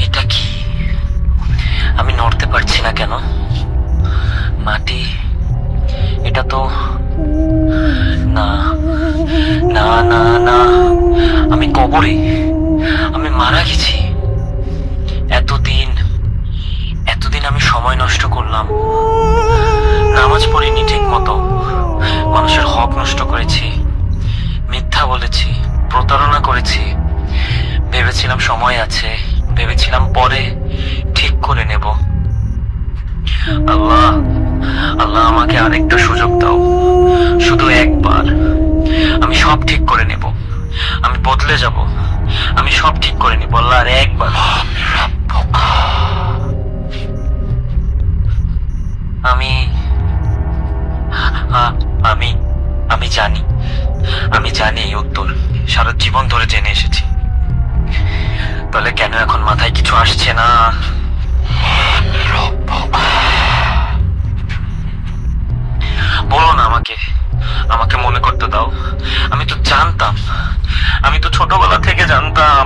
এটা কি? আমি নড়তে পারছি না কেন? মাটি, এটা তো না, না না না, আমি কবরে, আমি মারা গেছি। এতদিন এতদিন আমি সময় নষ্ট করলাম, নামাজ পড়িনি ঠিক মতো, মানুষের হক নষ্ট করেছি, মিথ্যা বলেছি, প্রতারণা করেছি। ভেবেছিলাম সময় আছে, ভেবেছিলাম পরে ঠিক করে নেব। আল্লাহ, আল্লাহ আমাকে আরেকটা সুযোগ দাও, শুধু একবার। আমি সব ঠিক করে নেব, আমি বদলে যাব, আমি সব ঠিক করে নেব আল্লাহ, আর একবার। আমি আমি আমি জানি, আমি জানি এই উত্তর, সারা জীবন ধরে জেনে এসেছি। তাহলে কেন এখন মাথায় কিছু আসছে না? বলো না আমাকে, আমাকে মনে করতে দাও। আমি তো জানতাম, আমি তো ছোটবেলা থেকে জানতাম।